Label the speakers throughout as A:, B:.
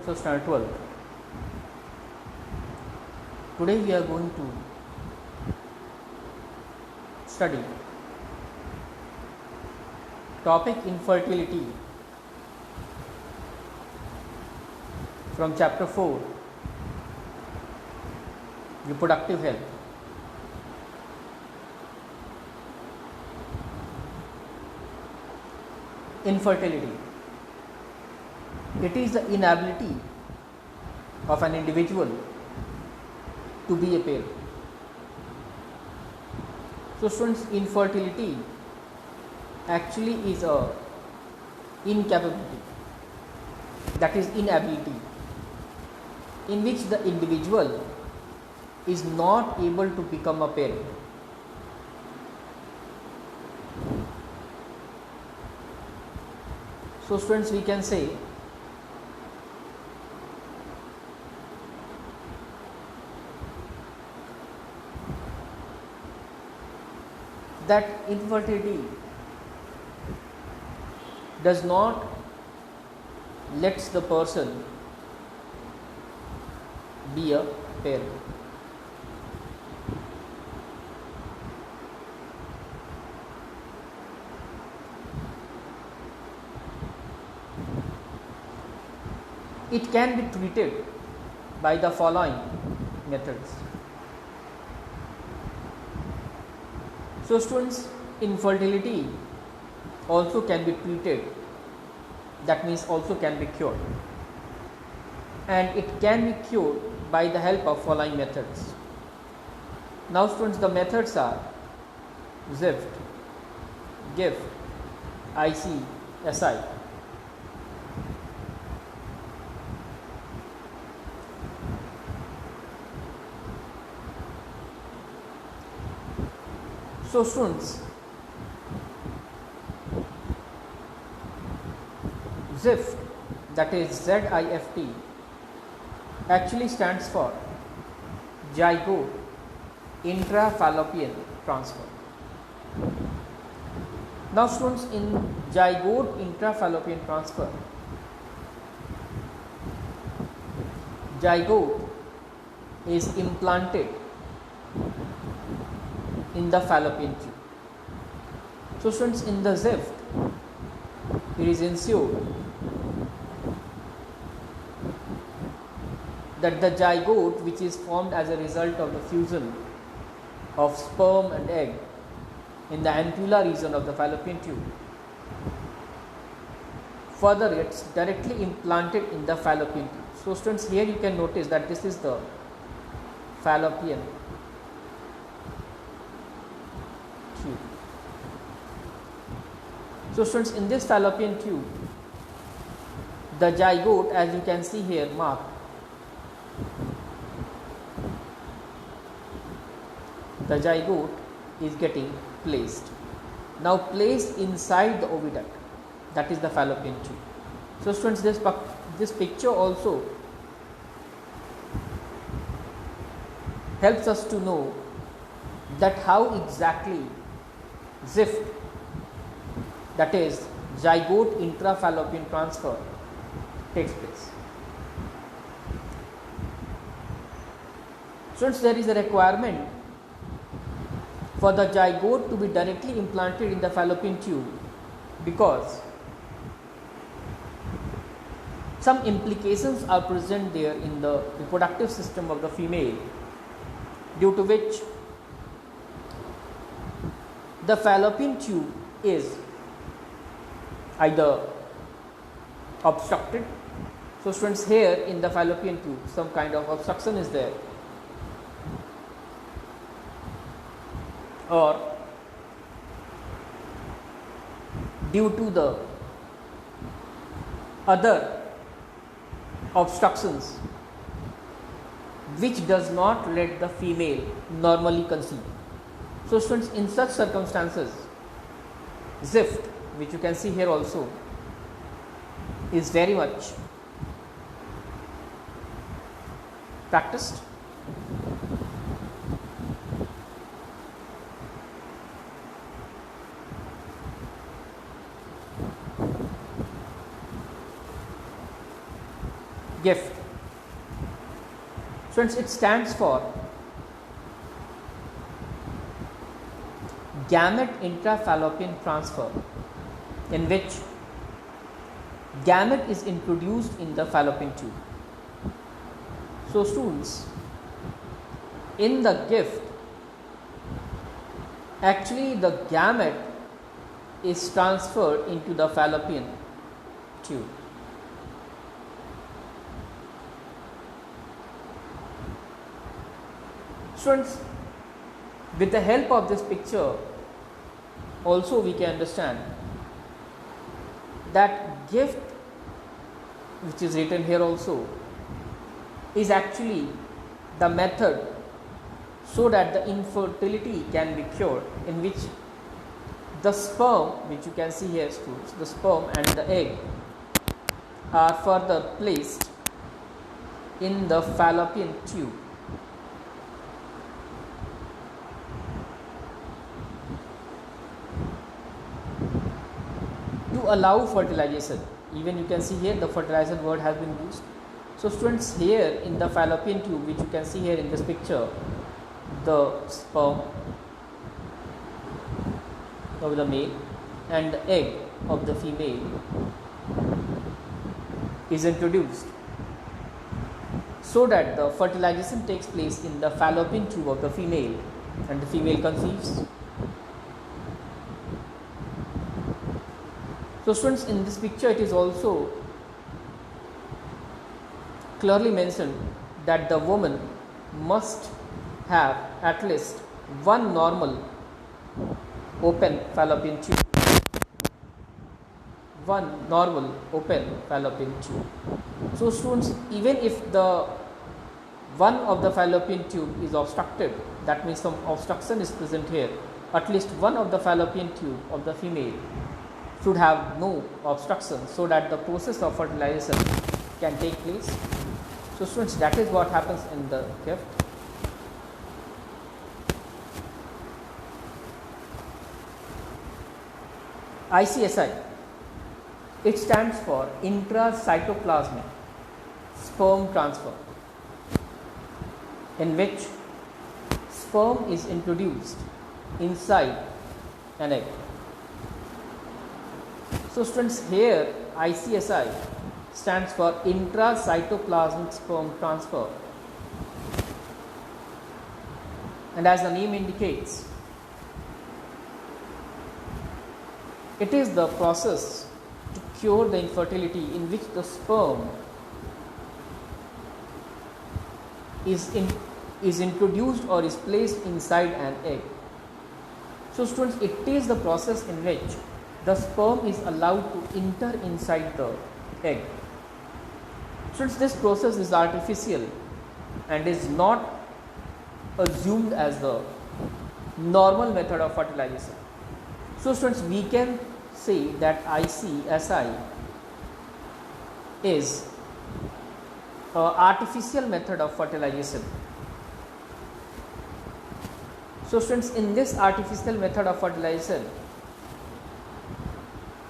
A: So standard 12. Today we are going to study topic infertility from chapter 4, reproductive health. Infertility. It is the inability of an individual to be a parent. So students, infertility actually is a incapability, that is inability, in which the individual is not able to become a parent. So students, we can say that infertility does not lets the person be a parent. It can be treated by the following methods. So students, infertility also can be treated, that means also can be cured, and it can be cured by the help of following methods. Now students, the methods are ZIFT, GIFT, IC, SI. So students, ZIFT, that is ZIFT, actually stands for zygote intrafallopian transfer. Now students, in zygote intrafallopian transfer, zygote is implanted in the fallopian tube. So students, in the ZIFT, it is ensured that the zygote, which is formed as a result of the fusion of sperm and egg in the ampulla region of the fallopian tube, further it's directly implanted in the fallopian tube. So students, here you can notice that this is the fallopian tube. So students, in this fallopian tube, the zygote, as you can see here marked, the zygote is getting placed. Now placed inside the oviduct, that is the fallopian tube. So students, this picture also helps us to know that how exactly ZIFT, that is zygote intrafallopian transfer, takes place. Since there is a requirement for the zygote to be directly implanted in the fallopian tube, because some implications are present there in the reproductive system of the female, due to which the fallopian tube is either obstructed. So students, here in the fallopian tube some kind of obstruction is there, or due to the other obstructions which does not let the female normally conceive. So students, in such circumstances, ZIFT, which you can see here also, is very much practiced. gift. Students, it stands for gamete intrafallopian transfer, in which gamete is introduced in the fallopian tube. So students, in the gift, actually the gamete is transferred into the fallopian tube. Students, with the help of this picture also we can understand that gift, which is written here also, is actually the method so that the infertility can be cured, in which the sperm, which you can see here students, the sperm and the egg are further placed in the fallopian tube. To allow fertilization. Even you can see here the fertilization word has been used. So students, here in the fallopian tube, which you can see here in this picture, the sperm of the male and the egg of the female is introduced, so that the fertilization takes place in the fallopian tube of the female and the female conceives. So students, in this picture it is also clearly mentioned that the woman must have at least one normal open fallopian tube. One normal open fallopian tube. So students, even if the one of the fallopian tube is obstructed, that means some obstruction is present here, at least one of the fallopian tube of the female should have no obstruction, so that the process of fertilization can take place. So students, that is what happens in the gift. ICSI, it stands for intracytoplasmic sperm transfer, in which sperm is introduced inside an egg. So students, here ICSI stands for intracytoplasmic sperm transfer, and as the name indicates, it is the process to cure the infertility in which the sperm is introduced or is placed inside an egg. So students, it is the process in which the sperm is allowed to enter inside the egg. Since this process is artificial and is not assumed as the normal method of fertilization, so students, we can say that ICSI is an artificial method of fertilization. So students, in this artificial method of fertilization,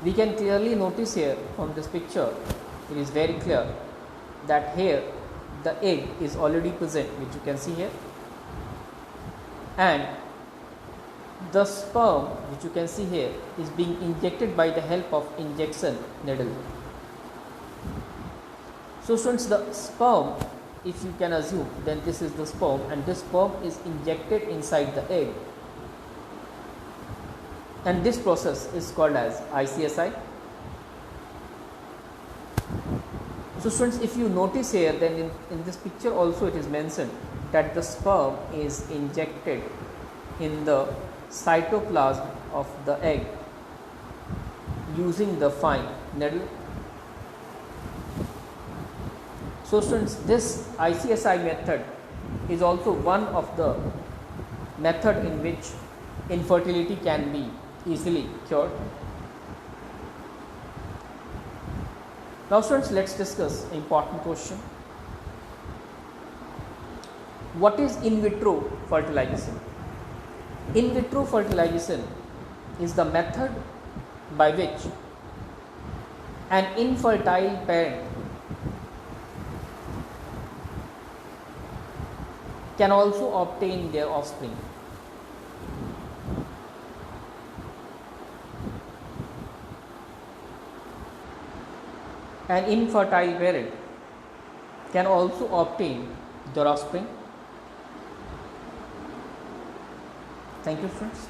A: we can clearly notice here from this picture, it is very clear that here the egg is already present, which you can see here, and the sperm, which you can see here, is being injected by the help of injection needle. So students, the sperm, if you can assume, then this is the sperm, and this sperm is injected inside the egg, and this process is called as ICSI. So students, if you notice here, then in this picture also it is mentioned that the sperm is injected in the cytoplasm of the egg using the fine needle. So students, this ICSI method is also one of the method in which infertility can be easily cured. Now students, let's discuss an important question. What is in vitro fertilization? In vitro fertilization is the method by which an infertile parent can also obtain their offspring. An infertile parent can also obtain their offspring. Thank you, friends.